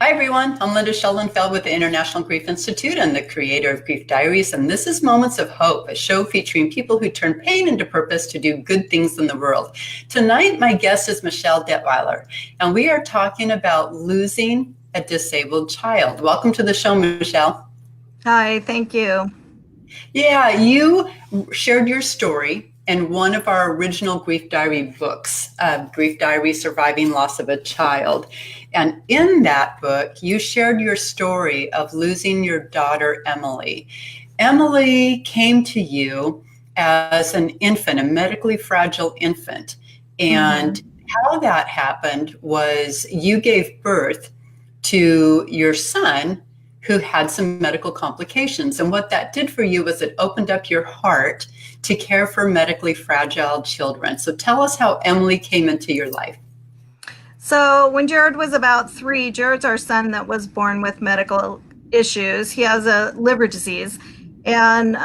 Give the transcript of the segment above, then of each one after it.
Hi, everyone. I'm Linda Schellenfeld with the International Grief Institute and the creator of Grief Diaries. And this is Moments of Hope, a show featuring people who turn pain into purpose to do good things in the world. Tonight, my guest is Michelle Detweiler, and we are talking about losing a disabled child. Welcome to the show, Michelle. Hi, thank you. Yeah, you shared your story in one of our original Grief Diary books, Grief Diary Surviving Loss of a Child. And in that book, you shared your story of losing your daughter, Emily. Emily came to you as an infant, a medically fragile infant. And how that happened was you gave birth to your son who had some medical complications. And what that did for you was it opened up your heart to care for medically fragile children. So tell us how Emily came into your life. So when Jared was about 3, Jared's our son that was born with medical issues. He has a liver disease, and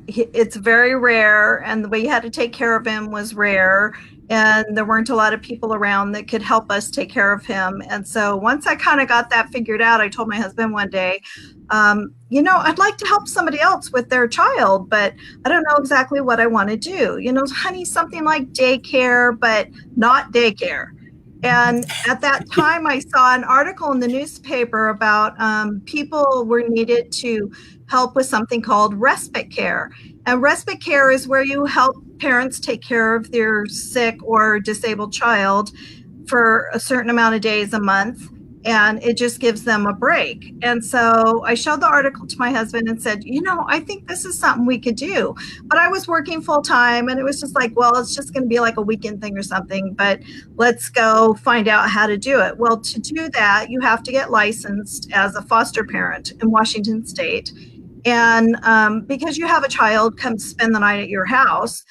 it's very rare, and the way you had to take care of him was rare, and there weren't a lot of people around that could help us take care of him. And so once I kind of got that figured out, I told my husband one day, I'd like to help somebody else with their child, but I don't know exactly what I want to do. Honey, something like daycare, but not daycare. And at that time, I saw an article in the newspaper about people were needed to help with something called respite care. And respite care is where you help parents take care of their sick or disabled child for a certain amount of days a month, and it just gives them a break. And so I showed the article to my husband and said, I think this is something we could do. But I was working full time, and it was just like, well, it's just going to be like a weekend thing or something, but let's go find out how to do it. Well, to do that, you have to get licensed as a foster parent in Washington State. And because you have a child come spend the night at your house,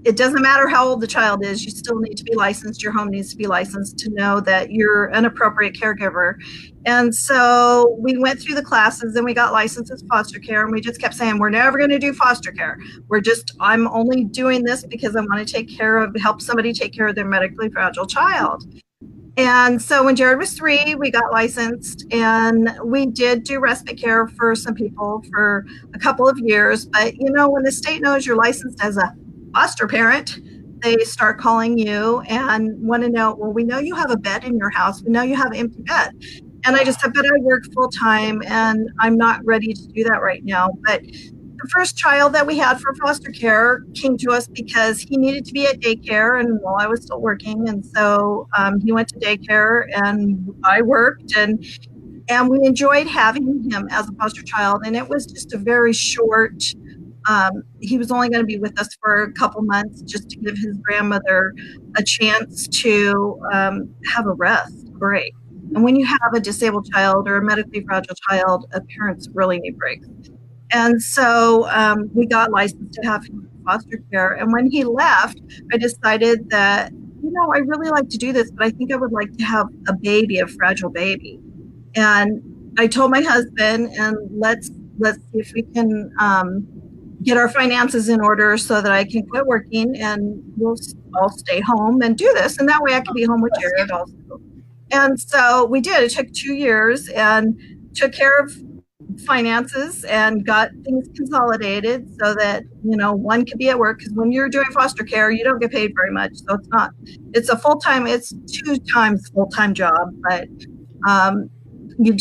it doesn't matter how old the child is, you still need to be licensed. Your home needs to be licensed to know that you're an appropriate caregiver. And so we went through the classes and we got licensed as foster care, and we just kept saying, we're never going to do foster care. I'm only doing this because I want to help somebody take care of their medically fragile child. And so when Jared was 3, we got licensed, and we did do respite care for some people for a couple of years. But, when the state knows you're licensed as a foster parent, they start calling you and want to know, well, we know you have a bed in your house. We know you have an empty bed. And I just said, but I work full time and I'm not ready to do that right now. But the first child that we had for foster care came to us because he needed to be at daycare, and while I was still working. And so he went to daycare and I worked, and we enjoyed having him as a foster child. And it was just a very short, he was only going to be with us for a couple months just to give his grandmother a chance to have a rest break. And when you have a disabled child or a medically fragile child, parents really need breaks. And so we got licensed to have him in foster care. And when he left, I decided that, I really like to do this, but I think I would like to have a fragile baby. And I told my husband, and let's see if we can get our finances in order so that I can quit working, and I'll stay home and do this. And that way I can be home with Jared also. And so we did. It took 2 years and took care of finances and got things consolidated so that, one could be at work. Because when you're doing foster care, you don't get paid very much. So it's it's 2 times full-time job, but you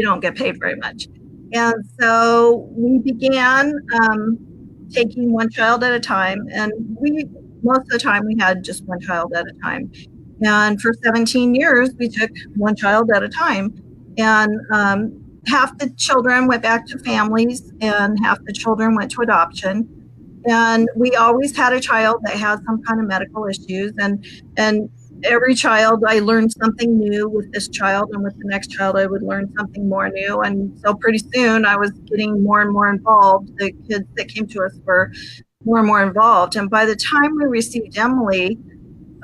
don't get paid very much. And so we began taking one child at a time, and most of the time we had just one child at a time. And for 17 years, we took one child at a time. And half the children went back to families, and half the children went to adoption. And we always had a child that had some kind of medical issues. And every child, I learned something new with this child, and with the next child, I would learn something more new. And so pretty soon I was getting more and more involved. The kids that came to us were more and more involved. And by the time we received Emily,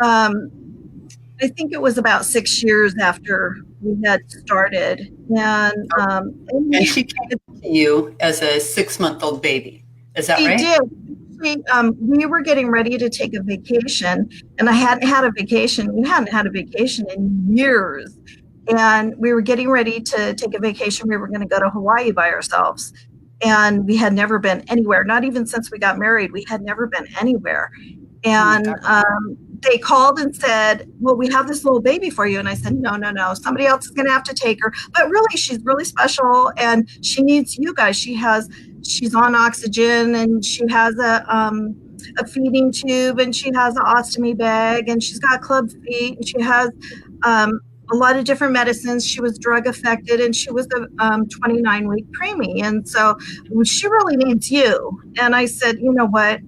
I think it was about 6 years after we had started. And she came to you as a 6-month-old baby. Is that right? She did. We were getting ready to take a vacation, and I hadn't had a vacation. We hadn't had a vacation in years. And we were getting ready to take a vacation. We were going to go to Hawaii by ourselves. And we had never been anywhere, not even since we got married. We had never been anywhere. And they called and said, well, we have this little baby for you. And I said, no, somebody else is going to have to take her. But really, she's really special and she needs you guys. She's on oxygen and she has a feeding tube and she has an ostomy bag and she's got club feet and she has a lot of different medicines. She was drug affected and she was a 29-week preemie. And so she really needs you. And I said, you know what?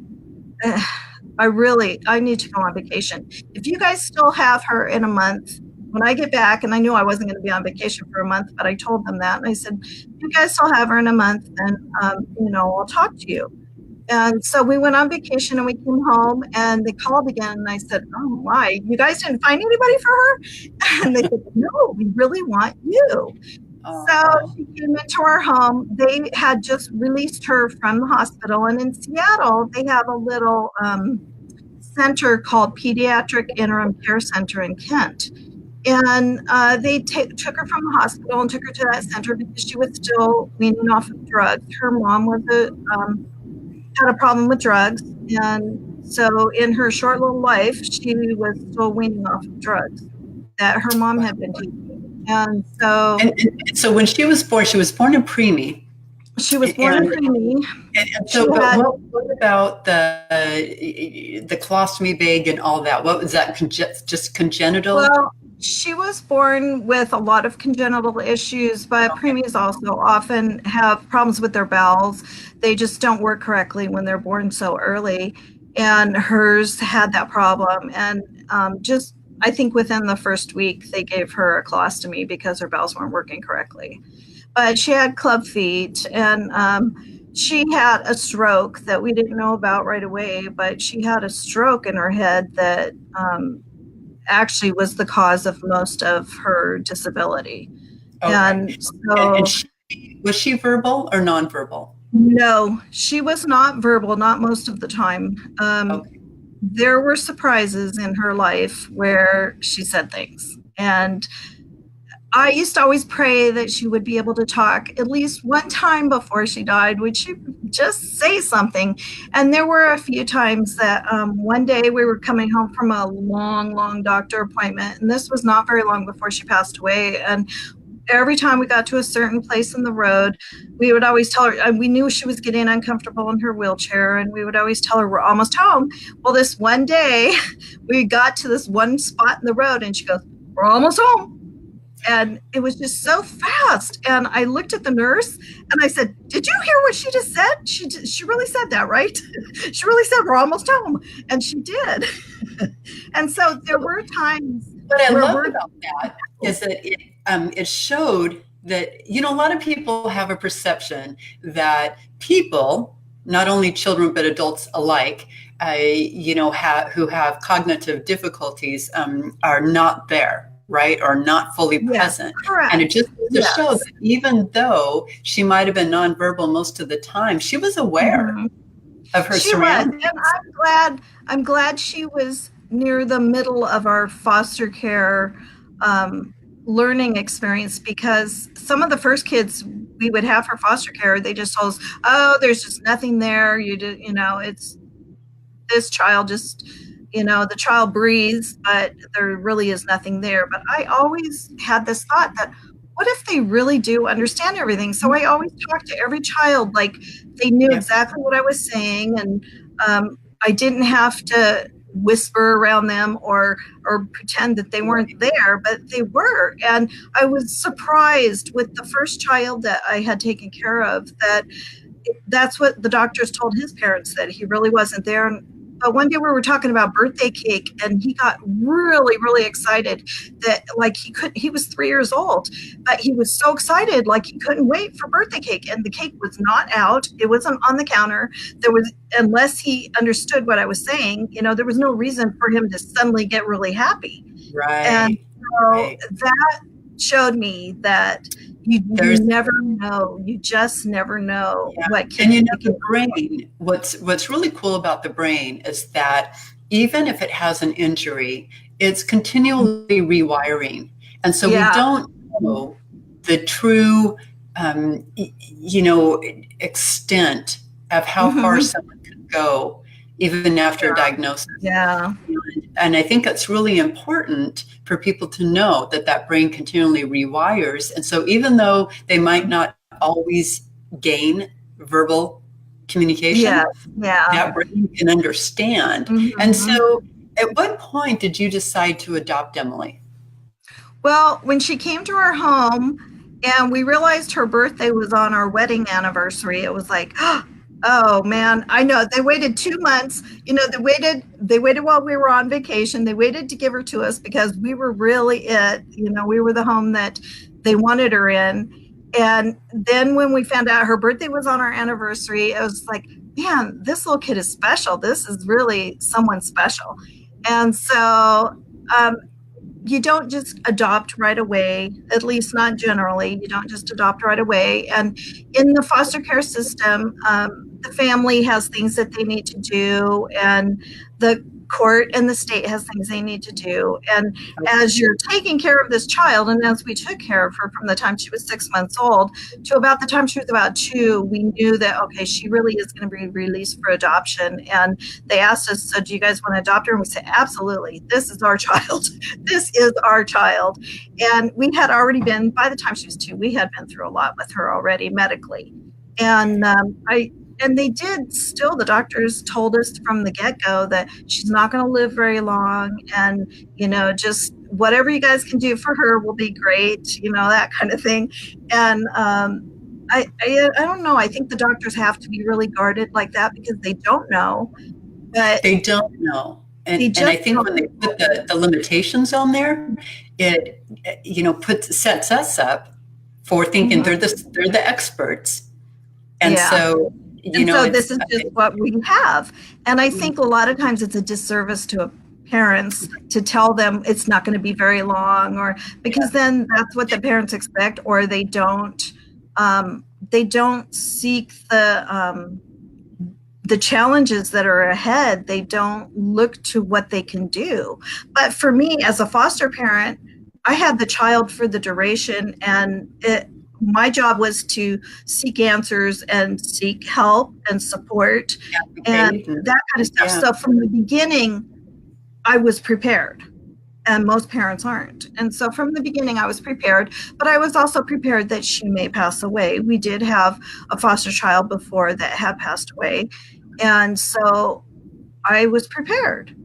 I need to go on vacation. If you guys still have her in a month, when I get back, and I knew I wasn't going to be on vacation for a month, but I told them that. And I said, if you guys still have her in a month, then, I'll talk to you. And so we went on vacation and we came home and they called again. And I said, oh my, you guys didn't find anybody for her? And they said, no, we really want you. So she came into our home. They had just released her from the hospital. And in Seattle, they have a little center called Pediatric Interim Care Center in Kent. And they took her from the hospital and took her to that center because she was still weaning off of drugs. Her mom was had a problem with drugs. And so in her short little life, she was still weaning off of drugs that her mom had been taking. And so, so when she was born a preemie. She was born a preemie. And so, what about the colostomy bag and all that? What was that? Just congenital? Well, she was born with a lot of congenital issues, but preemies also often have problems with their bowels. They just don't work correctly when they're born so early. And hers had that problem. And I think within the first week, they gave her a colostomy because her bowels weren't working correctly. But she had club feet and she had a stroke that we didn't know about right away, but she had a stroke in her head that actually was the cause of most of her disability. Okay. And so, was she verbal or nonverbal? No, she was not verbal, not most of the time. Okay. There were surprises in her life where she said things. And I used to always pray that she would be able to talk at least one time before she died. Would she just say something? And there were a few times that one day we were coming home from a long doctor appointment. And this was not very long before she passed away. And every time we got to a certain place in the road, we would always tell her, and we knew she was getting uncomfortable in her wheelchair, and we would always tell her, we're almost home. Well, this one day, we got to this one spot in the road, and she goes, we're almost home. And it was just so fast. And I looked at the nurse, and I said, did you hear what she just said? She really said that, right? She really said, we're almost home. And she did. And so there were times. What I love about that is that it showed that, a lot of people have a perception that people, not only children, but adults alike, who have cognitive difficulties are not there, right? Or not fully present. Correct. And it just shows that even though she might have been nonverbal most of the time, she was aware of her surroundings. And I'm glad she was near the middle of our foster care learning experience, because some of the first kids we would have for foster care, they just told us, oh, there's just nothing there. It's this child just, the child breathes, but there really is nothing there. But I always had this thought that, what if they really do understand everything? So I always talked to every child like they knew exactly what I was saying, and I didn't have to whisper around them or pretend that they weren't there, but they were. And I was surprised with the first child that I had taken care of, that's what the doctors told his parents, that he really wasn't there. But one day we were talking about birthday cake, and he got really, really excited that he was 3 years old, but he was so excited, he couldn't wait for birthday cake. And the cake was not out. It wasn't on the counter. Unless he understood what I was saying, there was no reason for him to suddenly get really happy. Right. And so that showed me that you never know. You just never know what can. And the brain, what's really cool about the brain is that even if it has an injury, it's continually rewiring. And so we Yeah. don't know the true, extent of how far Mhm. someone could go even after a Yeah. diagnosis. Yeah. And I think it's really important for people to know that that brain continually rewires. And so even though they might not always gain verbal Yeah. communication, Yeah. that brain can understand. And Mhm. so at what point did you decide to adopt Emily? Well, when she came to our home and we realized her birthday was on our wedding anniversary, it was like, oh man, I know. They waited 2 months. They waited while we were on vacation. They waited to give her to us because we were really it. We were the home that they wanted her in. And then when we found out her birthday was on our anniversary, it was like, man, this little kid is special. This is really someone special. And so um, you don't just adopt right away, at least not generally. You don't just adopt right away. And in the foster care system, the family has things that they need to do, and the court and the state has things they need to do. And as you're taking care of this child, and as we took care of her from the time she was 6 months old to about the time she was about 2, we knew that, okay, she really is going to be released for adoption. And they asked us, so do you guys want to adopt her? And we said, absolutely. This is our child. This is our child. And we had already been, by the time she was 2, we had been through a lot with her already medically. And they did still, the doctors told us from the get-go that she's not going to live very long, and just whatever you guys can do for her will be great, that kind of thing. And I don't know, I think the doctors have to be really guarded like that because they don't know, but They don't know. they And I just think don't when they know. put the limitations on there, it sets us up for thinking Mhm. they're the experts. And Yeah. so, And so it's this is just what we have. And I think a lot of times it's a disservice to parents to tell them it's not going to be very long, or because then that's what the parents expect, or they don't seek the challenges that are ahead. They don't look to what they can do. But for me as a foster parent, I had the child for the duration, and my job was to seek answers and seek help and support and that kind of stuff. Yeah. So from the beginning, I was prepared, and most parents aren't. And so from the beginning, I was prepared, but I was also prepared that she may pass away. We did have a foster child before that had passed away. And so I was prepared.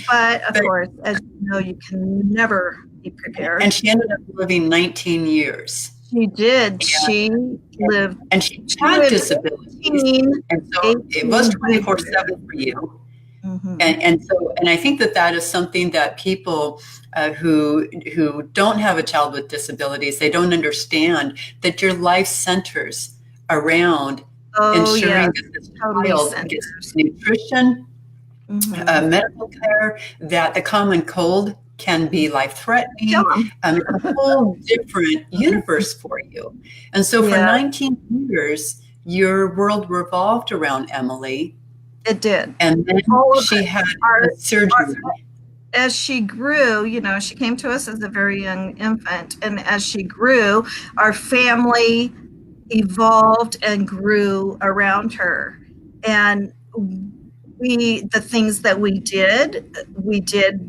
But of course, as you know, you can never be prepared. And she ended up living 19 years. She did. She lived. And she had disabilities. And so it was 24/7 for you. Mm-hmm. And I think that is something that people who don't have a child with disabilities, they don't understand that your life centers around ensuring that this child gets nutrition, medical care, that the common cold can be life-threatening, a whole different universe for you. And so for 19 years, your world revolved around Emily. It did. And then she had surgery. As she grew, she came to us as a very young infant. And as she grew, our family evolved and grew around her. And the things that we did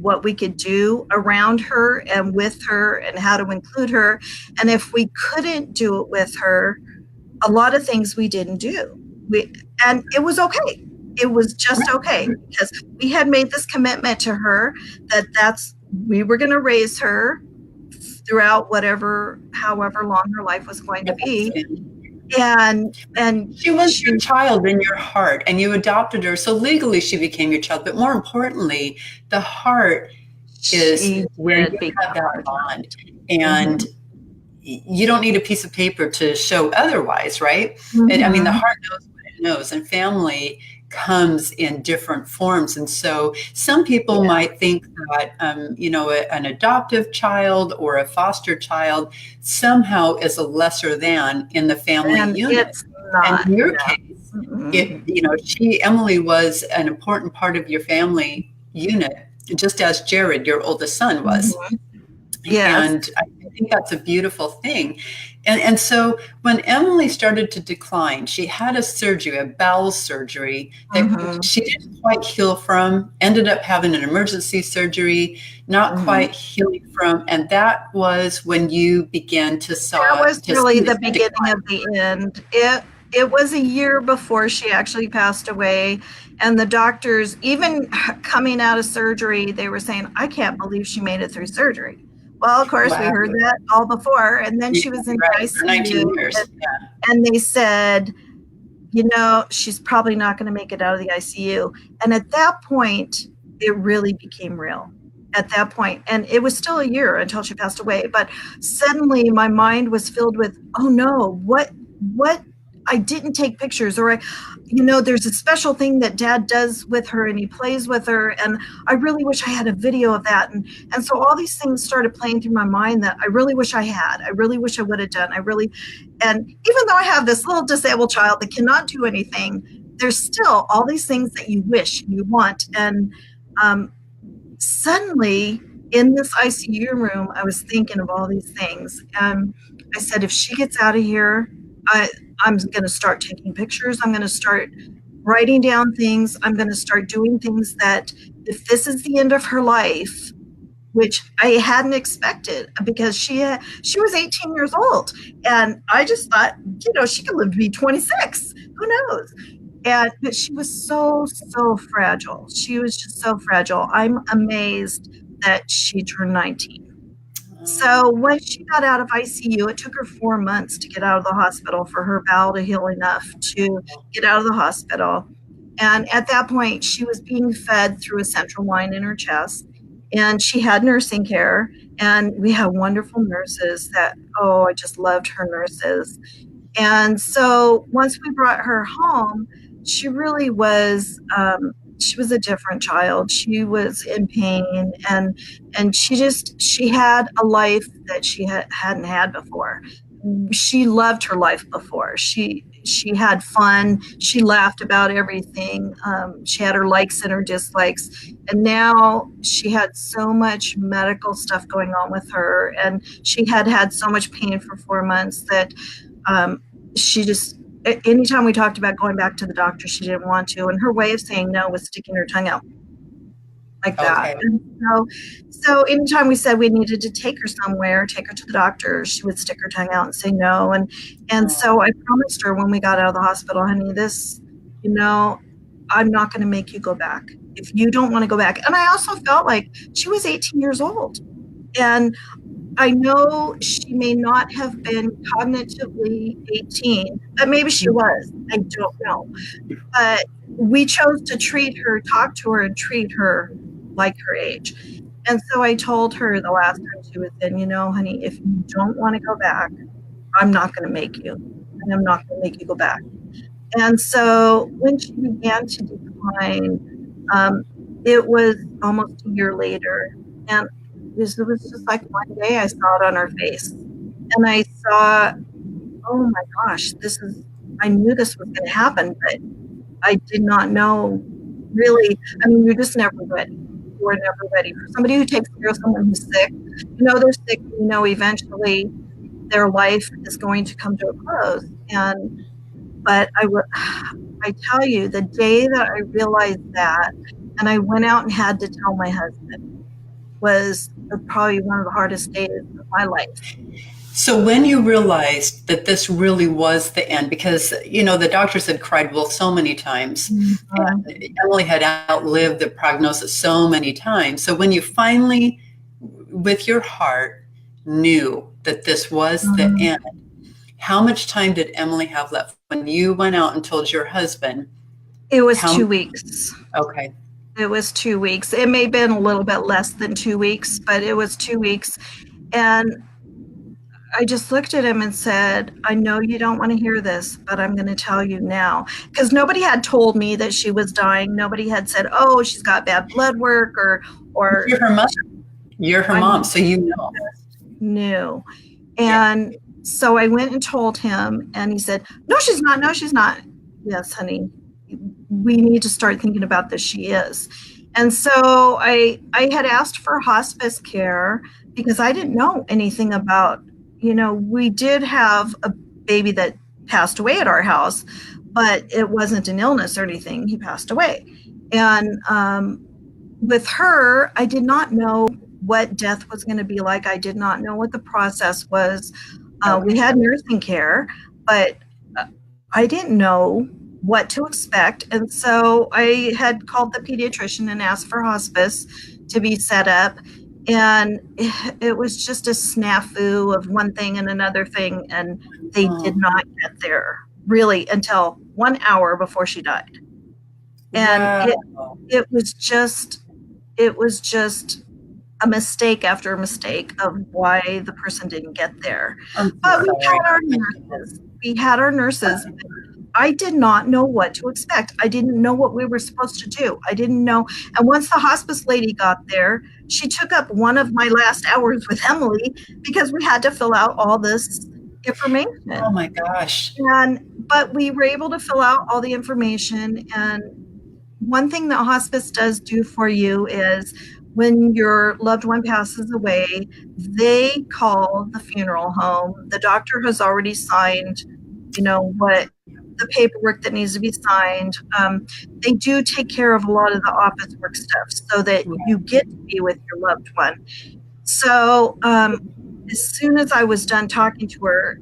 what we could do around her and with her and how to include her. And if we couldn't do it with her, a lot of things we didn't do. And it was okay. It was just okay, because we had made this commitment to her that we were going to raise her throughout however long her life was going to be. And she was your child in your heart, and you adopted her. So legally she became your child, but more importantly, the heart is where you have that bond. And you don't need a piece of paper to show otherwise, right? And I mean, the heart knows what it knows, and family comes in different forms. And so some people might think that, an adoptive child or a foster child somehow is a lesser than in the family unit. It's not. And in your case, Emily was an important part of your family unit, just as Jared, your oldest son, was. Yes. And I think that's a beautiful thing. And so when Emily started to decline, she had a surgery, a bowel surgery that Mm-hmm. she didn't quite heal from, ended up having an emergency surgery, not Mm-hmm. quite healing from. And that was when you began That was to really see the this beginning decline. of the end. It was a year before she actually passed away, and the doctors, even coming out of surgery, they were saying, "I can't believe she made it through surgery." Well, of course, we Wow. heard that all before, and then Yeah, she was in the right. For 19 ICU, years. and they said, she's probably not going to make it out of the ICU. And at that point, it really became real. At that point, and it was still a year until she passed away. But suddenly, my mind was filled with, oh no, what? I didn't take pictures, or there's a special thing that Dad does with her, and he plays with her, and I really wish I had a video of that. And so all these things started playing through my mind that I really wish I had. I really wish I would have done. And even though I have this little disabled child that cannot do anything, there's still all these things that you wish you want. And suddenly in this ICU room, I was thinking of all these things. And I said, if she gets out of here, I'm going to start taking pictures. I'm going to start writing down things. I'm going to start doing things that if this is the end of her life, which I hadn't expected, because she was 18 years old. And I just thought, she could live to be 26. Who knows? But she was so fragile. She was just so fragile. I'm amazed that she turned 19. So when she got out of ICU, it took her 4 months to get out of the hospital for her bowel to heal enough to get out of the hospital. And at that point, she was being fed through a central line in her chest. And she had nursing care. And we had wonderful nurses I just loved her nurses. And so once we brought her home, she really was, she was a different child. She was in pain, and she had a life that she hadn't had before. She loved her life before. She had fun. She laughed about everything. She had her likes and her dislikes. And now she had so much medical stuff going on with her, and she had so much pain for 4 months that she just, anytime we talked about going back to the doctor, she didn't want to. And her way of saying no was sticking her tongue out like that. Okay. And so anytime we said we needed to take her somewhere, take her to the doctor, she would stick her tongue out and say no. And so I promised her when we got out of the hospital, honey, I'm not going to make you go back if you don't want to go back. And I also felt like she was 18 years old. And I know she may not have been cognitively 18, but maybe she was. I don't know. But we chose to talk to her and treat her like her age. And so I told her the last time she was in, honey, if you don't want to go back, I'm not going to make you. And I'm not going to make you go back. And so when she began to decline, it was almost a year later. And it was just like one day I saw it on her face. And I saw, oh my gosh, I knew this was going to happen, but I did not know really. I mean, you're just never ready. You are never ready. For somebody who takes care of someone who's sick, they're sick, eventually their life is going to come to a close. But I tell you, the day that I realized that, and I went out and had to tell my husband, was probably one of the hardest days of my life. So when you realized that this really was the end, because, the doctors had cried wolf so many times, and Emily had outlived the prognosis so many times. So when you finally, with your heart, knew that this was the end, how much time did Emily have left when you went out and told your husband? It was 2 weeks. Okay. It was 2 weeks. It may have been a little bit less than 2 weeks, but it was 2 weeks. And I just looked at him and said, I know you don't want to hear this, but I'm going to tell you now. Because nobody had told me that she was dying. Nobody had said, oh, she's got bad blood work or You're her mother. You're her mom, so you know. Knew. And so I went and told him, and he said, no, she's not. No, she's not. Yes, honey. We need to start thinking about this. She is. And so I had asked for hospice care because I didn't know anything about, we did have a baby that passed away at our house, but it wasn't an illness or anything. He passed away. And with her, I did not know what death was going to be like. I did not know what the process was. We had nursing care, but I didn't know what to expect. And so I had called the pediatrician and asked for hospice to be set up. And it was just a snafu of one thing and another thing. And they did not get there really until 1 hour before she died. And it was just a mistake after a mistake of why the person didn't get there. But we had our nurses. I did not know what to expect. I didn't know what we were supposed to do. I didn't know. And once the hospice lady got there, she took up one of my last hours with Emily because we had to fill out all this information. Oh my gosh. But we were able to fill out all the information. And one thing that hospice does do for you is when your loved one passes away, they call the funeral home. The doctor has already signed, what the paperwork that needs to be signed. They do take care of a lot of the office work stuff so that you get to be with your loved one. So as soon as I was done talking to her,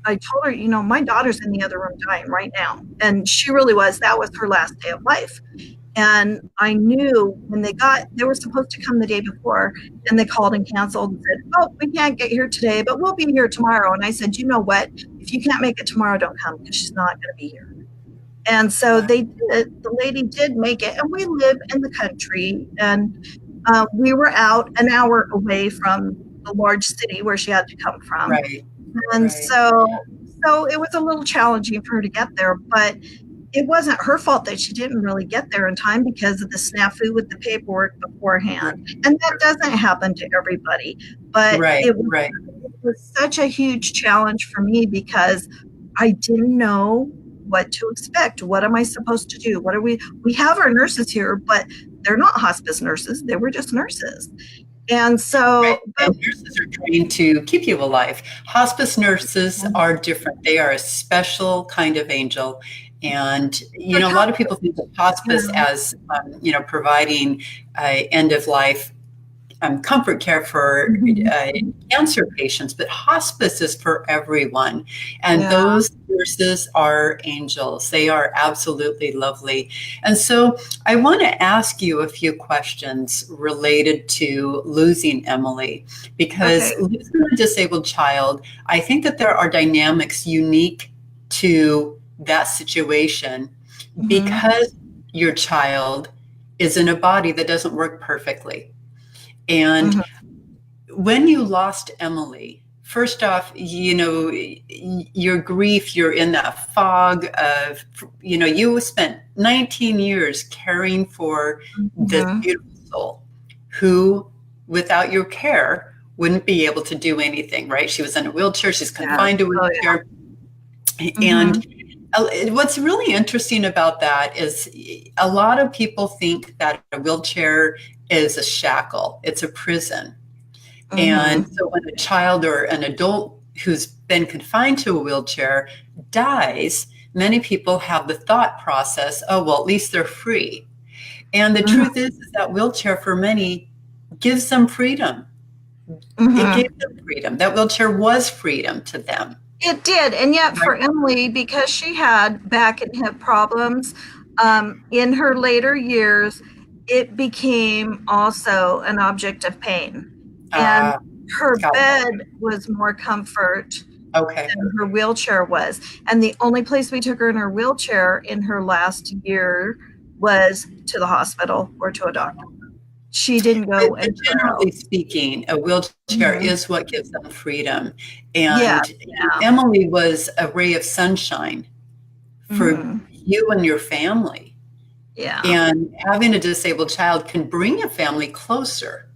I told her, my daughter's in the other room dying right now. And she really was. That was her last day of life. And I knew when they were supposed to come the day before, and they called and canceled and said, oh, we can't get here today, but we'll be here tomorrow. And I said, you know what? If you can't make it tomorrow, don't come, because she's not going to be here. And so they did. The lady did make it. And we live in the country. And we were out an hour away from the large city where she had to come from. Right. And so it was a little challenging for her to get there, but it wasn't her fault that she didn't really get there in time because of the snafu with the paperwork beforehand. And that doesn't happen to everybody. But it was such a huge challenge for me because I didn't know what to expect. What am I supposed to do? We have our nurses here, but they're not hospice nurses. They were just nurses. And so and nurses are trained to keep you alive. Hospice nurses are different. They are a special kind of angel. And, a lot of people think of hospice as, providing end of life comfort care for cancer patients, but hospice is for everyone. And those nurses are angels. They are absolutely lovely. And so I want to ask you a few questions related to losing Emily, because losing a disabled child, I think that there are dynamics unique to that situation because your child is in a body that doesn't work perfectly. And when you lost Emily, first off, your grief, you're in that fog of, you spent 19 years caring for this beautiful soul who, without your care, wouldn't be able to do anything, right? She was in a wheelchair. She's confined to a wheelchair. And what's really interesting about that is a lot of people think that a wheelchair is a shackle. It's a prison. And so when a child or an adult who's been confined to a wheelchair dies, many people have the thought process, oh, well, at least they're free. And the truth is that wheelchair for many gives them freedom. It gave them freedom. That wheelchair was freedom to them. It did. And yet for Emily, because she had back and hip problems, in her later years, it became also an object of pain. And her bed was more comfort than her wheelchair was. And the only place we took her in her wheelchair in her last year was to the hospital or to a doctor. She didn't go. But generally speaking, a wheelchair is what gives them freedom. And Emily was a ray of sunshine for you and your family. Yeah. And having a disabled child can bring a family closer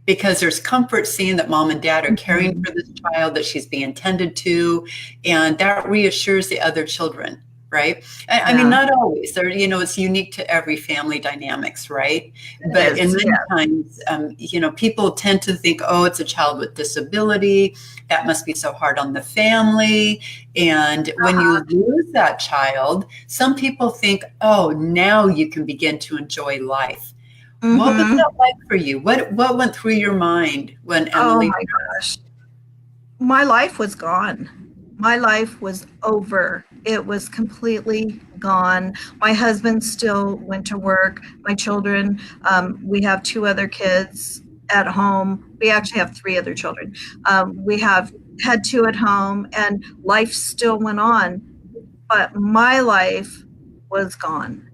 because there's comfort seeing that mom and dad are caring for this child, that she's being tended to, and that reassures the other children right? I mean, Yeah, not always. There, it's unique to every family dynamics, right? it But in is. many times, people tend to think, oh, it's a child with disability. That must be so hard on the family. And when you lose that child, some people think, oh, now you can begin to enjoy life. What was Mm-hmm. that like for you? What went through your mind when Oh Emily my gosh. My life was gone. My life was over. It was completely gone. My husband still went to work. My children, we have two other kids at home. We actually have three other children. We have had two at home, and life still went on. But my life was gone.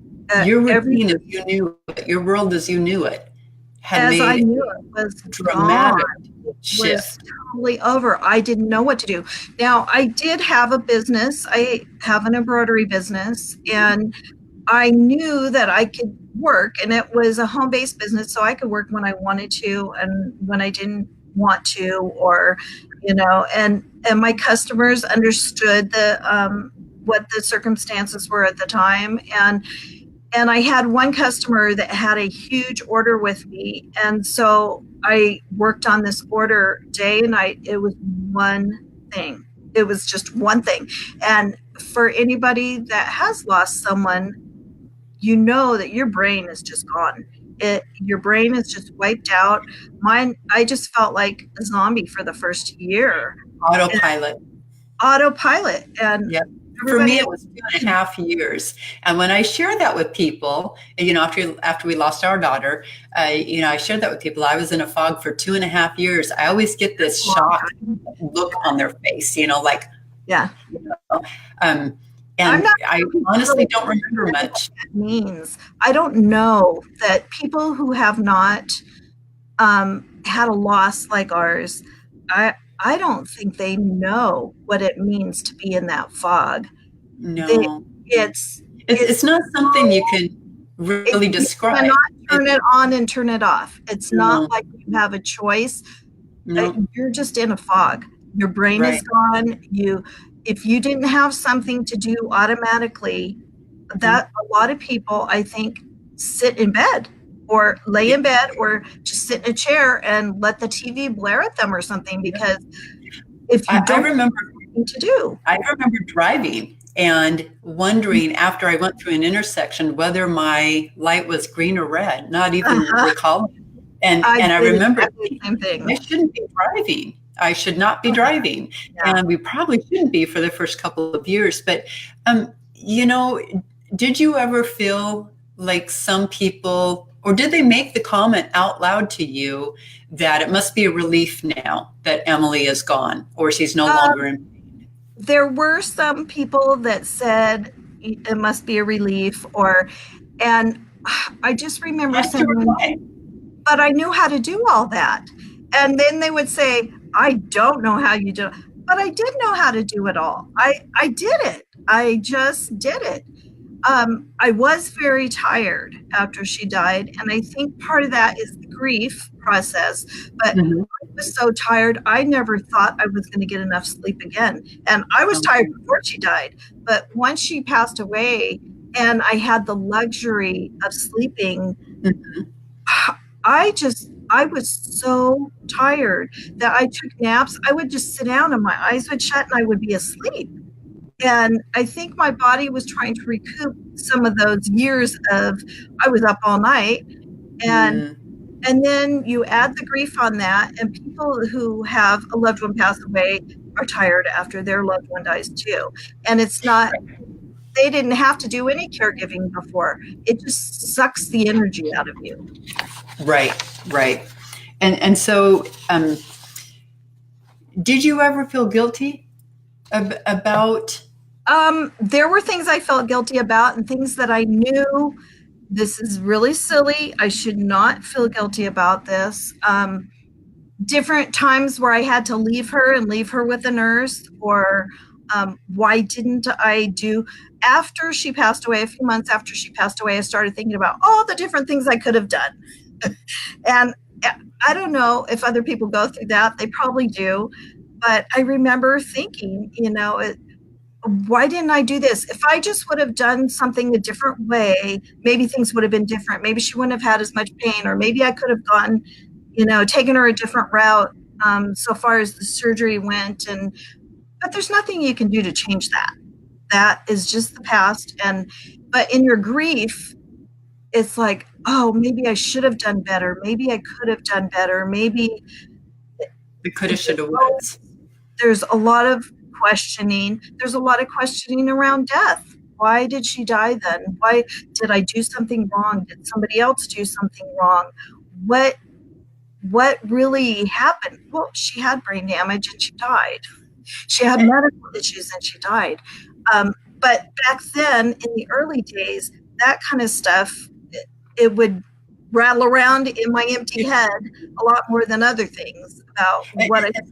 your Every routine as you knew it, your world as you knew it, had as I made knew it was a gone. dramatic Was shift. totally over. I didn't know what to do. Now, I did have a business. I have an embroidery business, and I knew that I could work, and it was a home-based business, so I could work when I wanted to and when I didn't want to, or and my customers understood the what the circumstances were at the time, and I had one customer that had a huge order with me. And so I worked on this order day and night. It was one thing. It was just one thing. And for anybody that has lost someone, you know that your brain is just gone. Your brain is just wiped out. Mine, I just felt like a zombie for the first year. And Autopilot. autopilot. And Yep. For me, everybody, it was 2.5 years. And when I share that with people, after we lost our daughter, I shared that with people. I was in a fog for 2.5 years. I always get this shocked look on their face, like, yeah. um, I'm and not I honestly really don't remember much. that means. I don't know that people who have not had a loss like ours, I I don't think they know what it means to be in that fog. They, No, it's it's not something you can it, really you describe. cannot It, turn it on and turn it off. It's not no, like you have a choice. no, You're just in a fog. Your brain is right. gone. If you didn't have something to do automatically, Mhm. that a lot of people, I think, sit in bed or lay Yeah, in bed or just sit in a chair and let the TV blare at them or something, yeah. because if you I don't remember have anything to do. I remember driving and wondering after I went through an intersection whether my light was green or red, not even Uh-huh. recalling. And I and I did remember exactly the thinking, same I thing. shouldn't be driving. I should not be driving. Yeah. And we probably shouldn't be for the first couple of years. But did you ever feel like some people, or did they make the comment out loud to you that it must be a relief now that Emily is gone or she's no longer Um, in? there were some people that said it must be a relief, and I just remember As to saying, reply. but I knew how to do all that. And then they would say, I don't know how you do it. But I did know how to do it all. I did it. I just did it. I was very tired after she died. And I think part of that is the grief process. But Mhm. I was so tired, I never thought I was going to get enough sleep again. And I was tired Okay. before she died. But once she passed away, and I had the luxury of sleeping, Mhm. I was so tired that I took naps. I would just sit down and my eyes would shut and I would be asleep. And I think my body was trying to recoup some of those years of I was up all night. And Mm. and then you add the grief on that, and people who have a loved one pass away are tired after their loved one dies too. And it's not, they didn't have to do any caregiving before. It just sucks the energy out of you. Right, right. And so, did you ever feel guilty about? There were things I felt guilty about and things that I knew this is really silly. I should not feel guilty about this. Different times where I had to leave her and leave her with a nurse, or why didn't I do, after she passed away, a few months after she passed away, I started thinking about all the different things I could have done. And I don't know if other people go through that. They probably do. But I remember thinking, why didn't I do this? If I just would have done something a different way, maybe things would have been different. Maybe she wouldn't have had as much pain, or maybe I could have gone, taken her a different route so far as the surgery went. But there's nothing you can do to change that. That is just the past. But in your grief, it's like, oh, maybe I should have done better. Maybe I could have done better. Maybe The coulda, shoulda, wouldas. there's a lot of questioning. There's a lot of questioning around death. Why did she die then? Why did I do something wrong? Did somebody else do something wrong? What really happened? Well, she had brain damage and she died. She had medical issues and she died. But back then, in the early days, that kind of stuff, it would rattle around in my empty head a lot more than other things about what I did.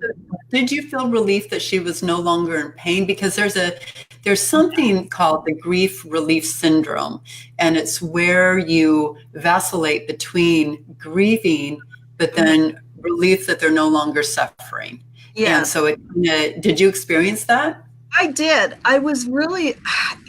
Did you feel relief that she was no longer in pain? Because there's something called the grief relief syndrome, and it's where you vacillate between grieving, but then relief that they're no longer suffering. Yeah. And so did you experience that? I did. I was really,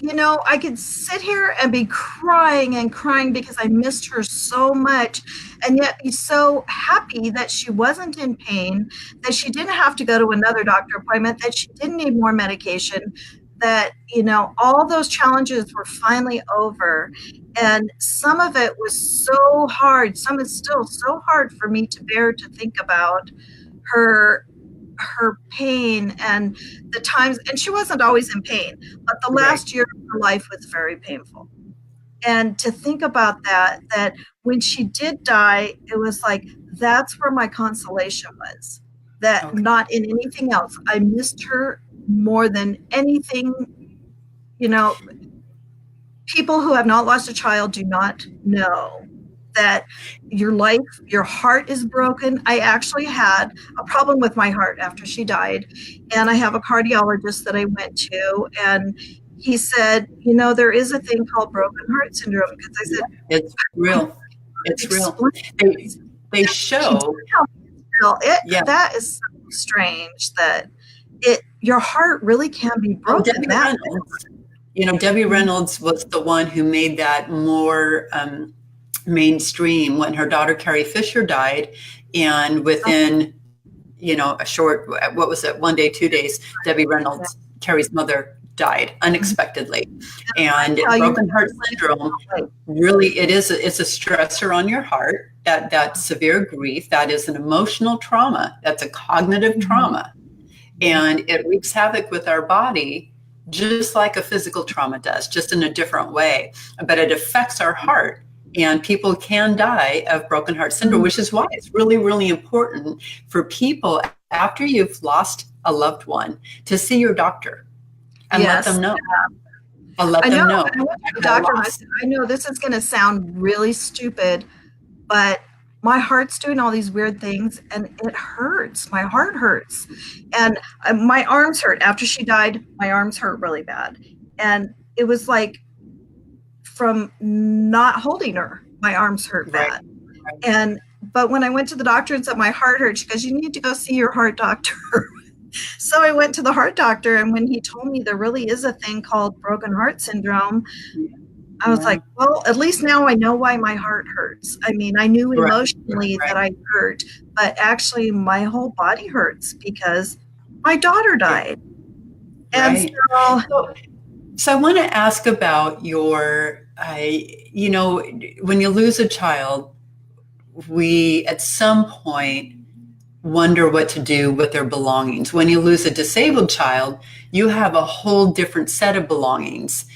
I could sit here and be crying and crying because I missed her so much, and yet be so happy that she wasn't in pain, that she didn't have to go to another doctor appointment, that she didn't need more medication, that, all those challenges were finally over. And some of it was so hard. Some is still so hard for me to bear, to think about her pain and the times, and she wasn't always in pain, but the last year of her life was very painful. And to think about that when she did die, it was like, that's where my consolation was, that not in anything else. I missed her more than anything. People who have not lost a child do not know that your heart is broken. I actually had a problem with my heart after she died, and I have a cardiologist that I went to, and he said, there is a thing called broken heart syndrome. Because I said, it's real. It's real. They show. That is so strange that your heart really can be broken. Debbie Reynolds was the one who made that more mainstream when her daughter Carrie Fisher died, and within a short, what was it, 1 day, 2 days, Debbie Reynolds, Carrie's mother, died unexpectedly. And broken heart syndrome, really, it's a stressor on your heart. That severe grief, that is an emotional trauma, that's a cognitive trauma, and it wreaks havoc with our body just like a physical trauma does, just in a different way. But it affects our heart. And people can die of broken heart syndrome, which is why it's really, really important for people after you've lost a loved one to see your doctor and let them know. I'll let them know. I went to the doctor and I said, I know this is going to sound really stupid, but my heart's doing all these weird things and it hurts. My heart hurts. And my arms hurt. After she died, my arms hurt really bad. And it was like, from not holding her, my arms hurt bad. But when I went to the doctor and said my heart hurt, she goes, you need to go see your heart doctor. So I went to the heart doctor, and when he told me there really is a thing called broken heart syndrome, I was like, well, at least now I know why my heart hurts. I mean, I knew emotionally that I hurt, but actually my whole body hurts because my daughter died. And so I want to ask about when you lose a child, we at some point wonder what to do with their belongings. When you lose a disabled child, you have a whole different set of belongings.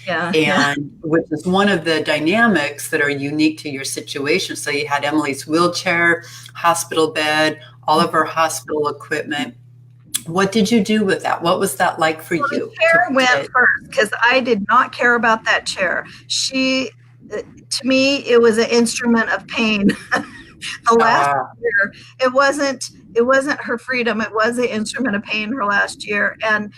Which is one of the dynamics that are unique to your situation. So you had Emily's wheelchair, hospital bed, all of her hospital equipment. What did you do with that? What was that like for you? The chair went first because I did not care about that chair. To me, it was an instrument of pain. The last year, it wasn't her freedom. It was an instrument of pain her last year. And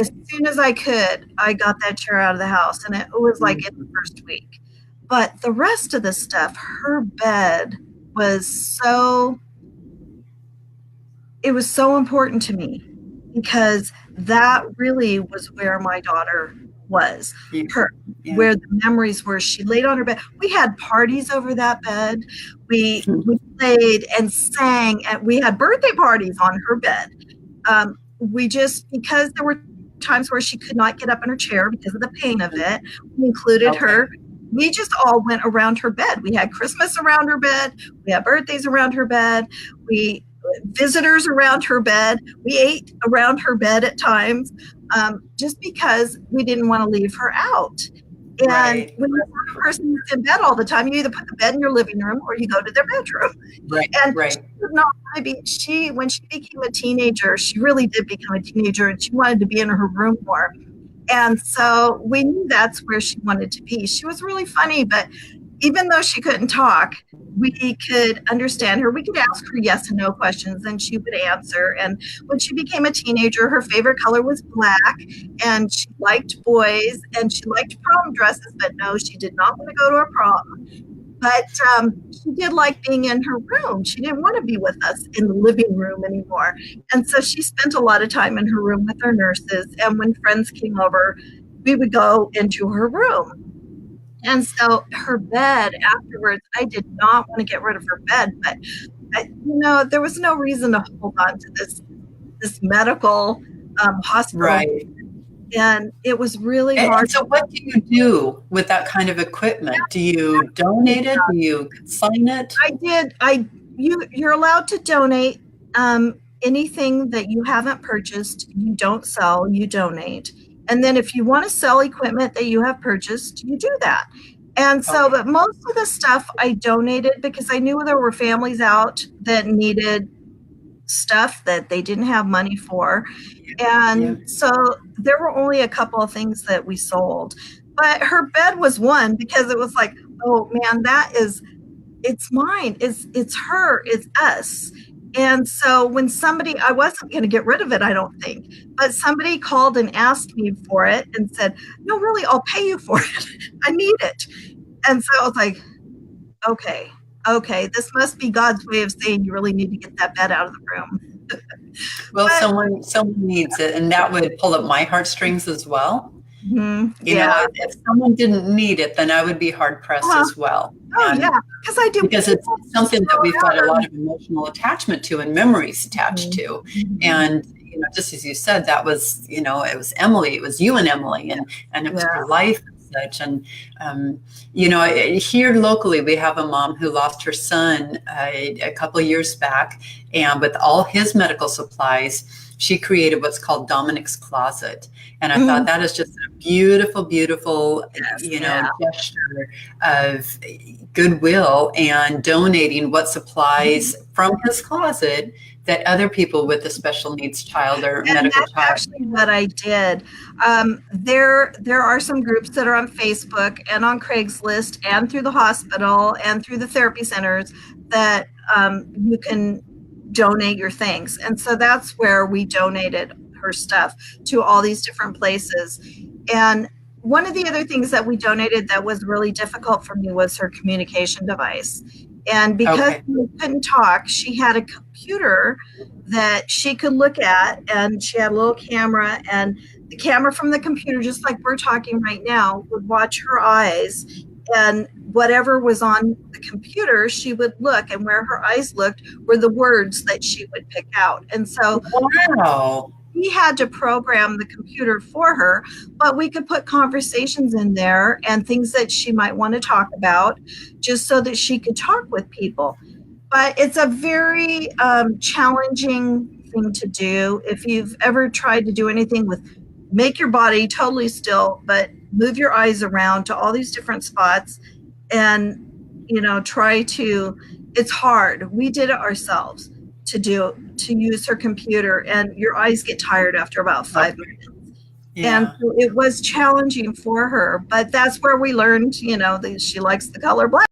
as soon as I could, I got that chair out of the house, and it was like in the first week. But the rest of the stuff, her bed was so important to me. because that really was where my daughter was. Yeah. Her, Yeah. where the memories were. She laid on her bed. We had parties over that bed. We played and sang, and we had birthday parties on her bed. We just, because there were times where she could not get up in her chair because of the pain of it, we included her. We just all went around her bed. We had Christmas around her bed. We had birthdays around her bed. We visitors around her bed. We ate around her bed at times, just because we didn't want to leave her out. And Right. when you have a person that's in bed all the time, you either put the bed in your living room or you go to their bedroom. Right. And Right. she did not want to be, when she became a teenager, she really did become a teenager, and she wanted to be in her room more. And so we knew that's where she wanted to be. She was really funny, but even though she couldn't talk, we could understand her. We could ask her yes and no questions, and she would answer. And when she became a teenager, her favorite color was black, and she liked boys, and she liked prom dresses, but no, she did not want to go to a prom. But she did like being in her room. She didn't want to be with us in the living room anymore. And so she spent a lot of time in her room with our nurses. And when friends came over, we would go into her room. And so her bed afterwards, I did not want to get rid of her bed, but there was no reason to hold on to this medical hospital. Right. And it was really hard. And so what do you do with that kind of equipment? Do you donate it? Do you consign it? I did. You're allowed to donate anything that you haven't purchased. You don't sell, you donate. And then if you want to sell equipment that you have purchased, you do that. And so, but most of the stuff I donated because I knew there were families out that needed stuff that they didn't have money for. And so there were only a couple of things that we sold. But her bed was one because it was like, oh man, it's mine. It's her, it's us. And so when I wasn't going to get rid of it, I don't think, but somebody called and asked me for it and said, no, really, I'll pay you for it. I need it. And so I was like, okay, this must be God's way of saying you really need to get that bed out of the room. Well, someone needs it, and that would pull up my heartstrings as well. Mm-hmm. You know, if someone didn't need it, then I would be hard pressed as well. Because I do. Because it's something that we've got a lot of emotional attachment to and memories attached to. And just as you said, that was, it was Emily, it was you and Emily, and it was her life and such. And here locally, we have a mom who lost her son a couple of years back, and with all his medical supplies, she created what's called Dominic's Closet. And I thought that is just a beautiful, beautiful, gesture of goodwill and donating what supplies from his closet that other people with a special needs child or medical that's child. Actually what I did. There are some groups that are on Facebook and on Craigslist and through the hospital and through the therapy centers that you can donate your things. And so that's where we donated her stuff to all these different places. And one of the other things that we donated that was really difficult for me was her communication device. And because we couldn't talk, she had a computer that she could look at, and she had a little camera, and the camera from the computer, just like we're talking right now, would watch her eyes, and whatever was on the computer, she would look, and where her eyes looked were the words that she would pick out. And so we had to program the computer for her, but we could put conversations in there and things that she might want to talk about just so that she could talk with people. But it's a very challenging thing to do. If you've ever tried to do anything with make your body totally still, but move your eyes around to all these different spots and, it's hard. We did it ourselves to use her computer, and your eyes get tired after about 5 minutes. And so it was challenging for her, but that's where we learned, that she likes the color black.